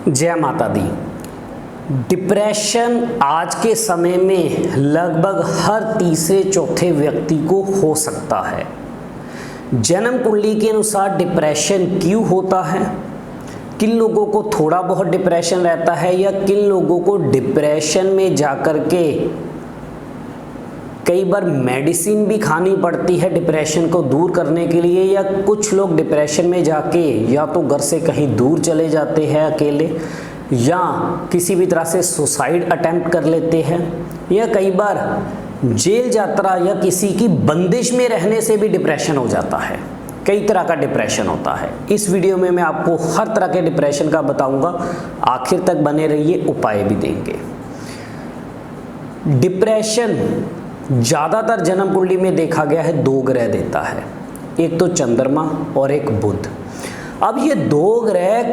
जय माता दी। डिप्रेशन आज के समय में लगभग हर तीसरे चौथे व्यक्ति को हो सकता है। जन्म कुंडली के अनुसार डिप्रेशन क्यों होता है, किन लोगों को थोड़ा बहुत डिप्रेशन रहता है या किन लोगों को डिप्रेशन में जाकर के कई बार मेडिसिन भी खानी पड़ती है डिप्रेशन को दूर करने के लिए, या कुछ लोग डिप्रेशन में जाके या तो घर से कहीं दूर चले जाते हैं अकेले, या किसी भी तरह से सुसाइड अटेम्प्ट कर लेते हैं, या कई बार जेल यात्रा या किसी की बंदिश में रहने से भी डिप्रेशन हो जाता है। कई तरह का डिप्रेशन होता है। इस वीडियो में मैं आपको हर तरह के डिप्रेशन का बताऊंगा, आखिर तक बने रहिए, उपाय भी देंगे। डिप्रेशन ज़्यादातर जन्म कुंडली में देखा गया है दो ग्रह देता है, एक तो चंद्रमा और एक बुध। अब ये दो ग्रह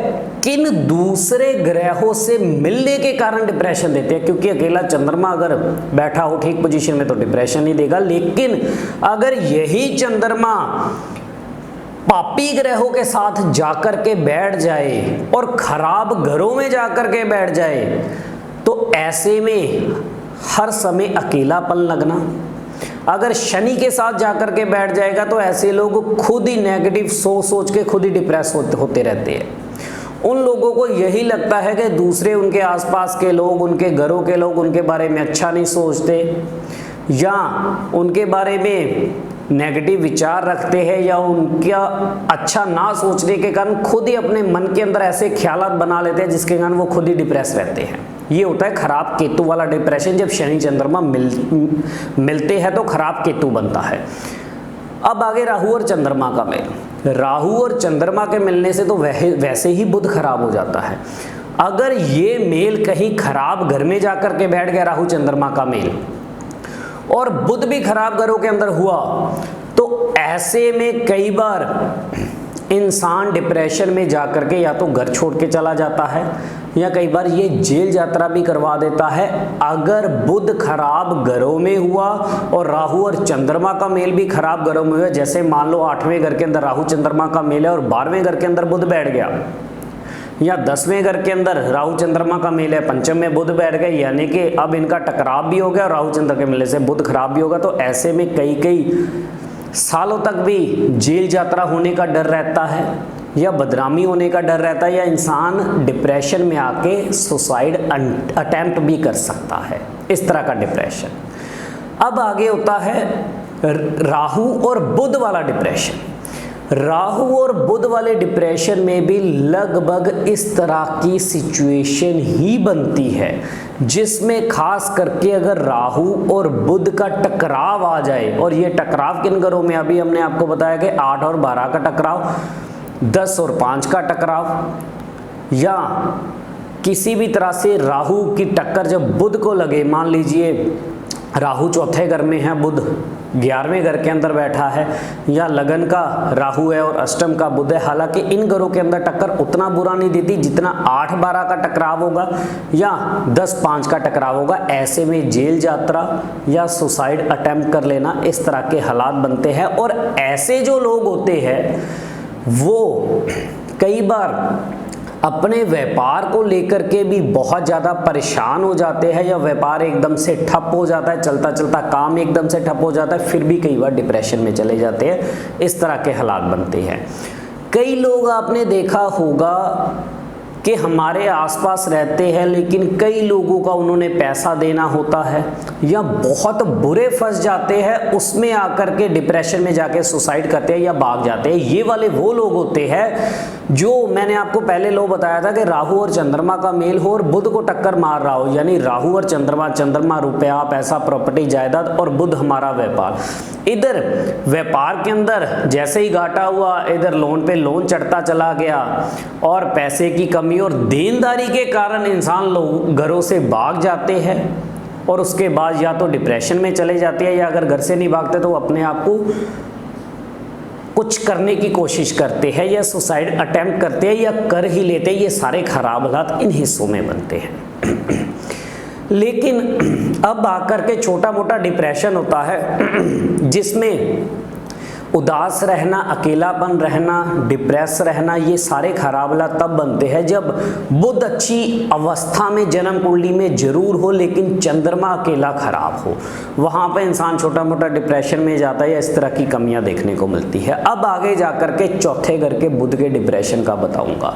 किन दूसरे ग्रहों से मिलने के कारण डिप्रेशन देते हैं, क्योंकि अकेला चंद्रमा अगर बैठा हो ठीक पोजीशन में तो डिप्रेशन नहीं देगा, लेकिन अगर यही चंद्रमा पापी ग्रहों के साथ जाकर के बैठ जाए और खराब घरों में जाकर के बैठ जाए तो ऐसे में हर समय अकेलापन लगना। अगर शनि के साथ जाकर के बैठ जाएगा तो ऐसे लोग खुद ही नेगेटिव सोच के खुद ही डिप्रेस होते रहते हैं। उन लोगों को यही लगता है कि दूसरे उनके आसपास के लोग, उनके घरों के लोग उनके बारे में अच्छा नहीं सोचते, या उनके बारे में नेगेटिव विचार रखते हैं, या उनका अच्छा ना सोचने के कारण खुद ही अपने मन के अंदर ऐसे ख्यालात बना लेते हैं जिसके कारण वो खुद ही डिप्रेस रहते हैं। ये होता है खराब केतु वाला डिप्रेशन। जब शनि चंद्रमा मिलते हैं तो खराब केतु बनता है। अब आगे राहु और चंद्रमा का मेल। राहु और चंद्रमा के मिलने से तो वैसे ही बुध खराब हो जाता है। अगर ये मेल कहीं खराब घर में जाकर के बैठ गया, राहु चंद्रमा का मेल, और बुध भी खराब घरों के अंदर हुआ, तो ऐसे में कई बार इंसान डिप्रेशन में जाकर के या तो घर छोड़ के चला जाता है, या कई बार ये जेल यात्रा भी करवा देता है। अगर बुध खराब घरों में हुआ और राहु और चंद्रमा का मेल भी खराब घरों में हुआ, जैसे मान लो 8वें घर के अंदर राहु चंद्रमा का मेल है और 12वें घर के अंदर बुध बैठ गया, या 10वें घर के अंदर राहु चंद्रमा का मेल है, पंचम में बुध बैठ गए, यानी कि अब इनका टकराव भी हो गया और राहु चंद्र के मिलने से बुध खराब भी होगा, तो ऐसे में कई सालों तक भी जेल यात्रा होने का डर रहता है, या बदनामी होने का डर रहता है, या इंसान डिप्रेशन में आके सुसाइड अटेम्प्ट भी कर सकता है। इस तरह का डिप्रेशन। अब आगे होता है राहु और बुध वाला डिप्रेशन। राहु और बुध वाले डिप्रेशन में भी लगभग इस तरह की सिचुएशन ही बनती है, जिसमें खास करके अगर राहु और बुध का टकराव आ जाए, और ये टकराव किन घरों में, अभी हमने आपको बताया कि 8 और 12 का टकराव, 10 और 5 का टकराव, या किसी भी तरह से राहु की टक्कर जब बुध को लगे, मान लीजिए राहु चौथे घर में है, बुध 11वें घर के अंदर बैठा है, या लगन का राहु है और अष्टम का बुध है। हालांकि इन घरों के अंदर टक्कर उतना बुरा नहीं देती जितना 8-12 का टकराव होगा या 10-5 का टकराव होगा। ऐसे में जेल यात्रा या सुसाइड अटेम्प्ट कर लेना, इस तरह के हालात बनते हैं। और ऐसे जो लोग होते हैं वो कई बार अपने व्यापार को लेकर के भी बहुत ज़्यादा परेशान हो जाते हैं, या व्यापार एकदम से ठप हो जाता है, चलता चलता काम एकदम से ठप हो जाता है, फिर भी कई बार डिप्रेशन में चले जाते हैं। इस तरह के हालात बनते हैं। कई लोग आपने देखा होगा कि हमारे आसपास रहते हैं, लेकिन कई लोगों का उन्होंने पैसा देना होता है या बहुत बुरे फंस जाते हैं, उसमें आकर के डिप्रेशन में जाके सुसाइड करते हैं या भाग जाते हैं। ये वाले वो लोग होते हैं जो मैंने आपको पहले लो बताया था कि राहु और चंद्रमा का मेल हो और बुध को टक्कर मार रहा हो, यानी राहु और चंद्रमा रुपया, पैसा, प्रॉपर्टी, जायदाद, और बुध हमारा व्यापार। इधर व्यापार के अंदर जैसे ही घाटा हुआ, इधर लोन पे लोन चढ़ता चला गया, और पैसे की कमी और देनदारी के कारण इंसान लोग घरों से भाग जाते हैं, और उसके बाद या तो डिप्रेशन में चले जाते हैं, या अगर घर से नहीं भागते तो अपने आप को कुछ करने की कोशिश करते हैं, या सुसाइड अटेम्प्ट करते हैं, या कर ही लेते हैं। ये सारे खराब हालात इन हिस्सों में बनते हैं। लेकिन अब आकर के छोटा मोटा डिप्रेशन होता है जिसमें उदास रहना, अकेलापन रहना, डिप्रेस रहना, ये सारे खराबला तब बनते हैं जब बुध अच्छी अवस्था में जन्म कुंडली में जरूर हो लेकिन चंद्रमा अकेला खराब हो। वहाँ पे इंसान छोटा मोटा डिप्रेशन में जाता है या इस तरह की कमियां देखने को मिलती है। अब आगे जाकर के चौथे घर के बुध के डिप्रेशन का बताऊंगा।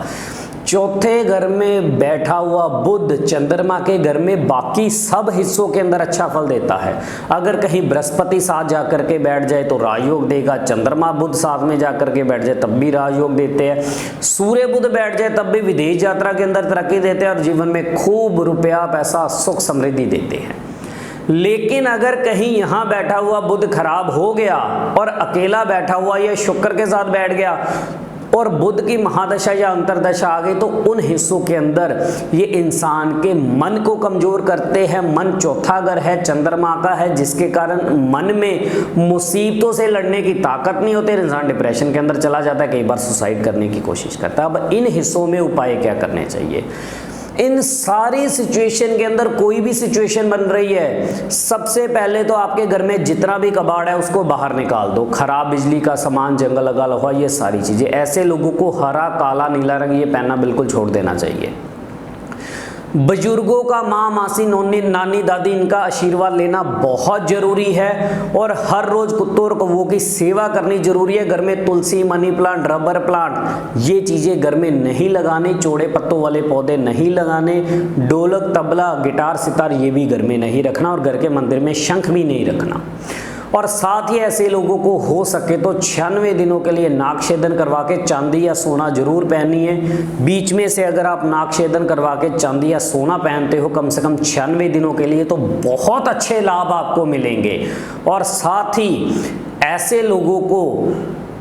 चौथे घर में बैठा हुआ बुध चंद्रमा के घर में बाकी सब हिस्सों के अंदर अच्छा फल देता है। अगर कहीं बृहस्पति साथ जाकर के बैठ जाए तो राजयोग देगा, चंद्रमा बुध साथ में जाकर के बैठ जाए तब भी राजयोग देते हैं, सूर्य बुध बैठ जाए तब भी विदेश यात्रा के अंदर तरक्की देते हैं और जीवन में खूब रुपया पैसा सुख समृद्धि देते हैं। लेकिन अगर कहीं यहाँ बैठा हुआ बुध खराब हो गया और अकेला बैठा हुआ या शुक्र के साथ बैठ गया और बुध की महादशा या अंतरदशा आ गई तो उन हिस्सों के अंदर ये इंसान के मन को कमजोर करते हैं। मन चौथा घर है, चंद्रमा का है, जिसके कारण मन में मुसीबतों से लड़ने की ताकत नहीं होती, इंसान डिप्रेशन के अंदर चला जाता है, कई बार सुसाइड करने की कोशिश करता है। अब इन हिस्सों में उपाय क्या करने चाहिए? इन सारी सिचुएशन के अंदर कोई भी सिचुएशन बन रही है, सबसे पहले तो आपके घर में जितना भी कबाड़ है उसको बाहर निकाल दो। खराब बिजली का सामान, जंगल लगा हुआ, ये सारी चीजें, ऐसे लोगों को हरा काला नीला रंग ये पहनना बिल्कुल छोड़ देना चाहिए। बुजुर्गों का माँ मासी नानी दादी इनका आशीर्वाद लेना बहुत जरूरी है और हर रोज कुत्तों और कौवों की सेवा करनी जरूरी है। घर में तुलसी, मनी प्लांट, रबर प्लांट ये चीजें घर में नहीं लगाने, चौड़े पत्तों वाले पौधे नहीं लगाने, ढोलक तबला गिटार सितार ये भी घर में नहीं रखना और घर के मंदिर में शंख भी नहीं रखना। और साथ ही ऐसे लोगों को हो सके तो 96 दिनों के लिए नाक छेदन करवा के चांदी या सोना जरूर पहनिए। बीच में से अगर आप नाक छेदन करवा के चांदी या सोना पहनते हो कम से कम 96 दिनों के लिए तो बहुत अच्छे लाभ आपको मिलेंगे। और साथ ही ऐसे लोगों को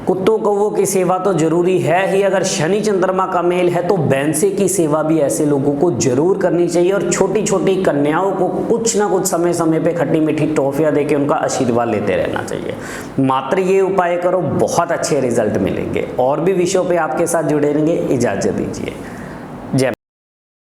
कुत्तों कौवों की सेवा तो जरूरी है ही, अगर शनि चंद्रमा का मेल है तो बैंसे की सेवा भी ऐसे लोगों को जरूर करनी चाहिए और छोटी छोटी कन्याओं को कुछ ना कुछ समय समय पे खट्टी मीठी टॉफियां देके उनका आशीर्वाद लेते रहना चाहिए। मात्र ये उपाय करो, बहुत अच्छे रिजल्ट मिलेंगे। और भी विषयों पे आपके साथ जुड़े रहेंगे, इजाजत दीजिए।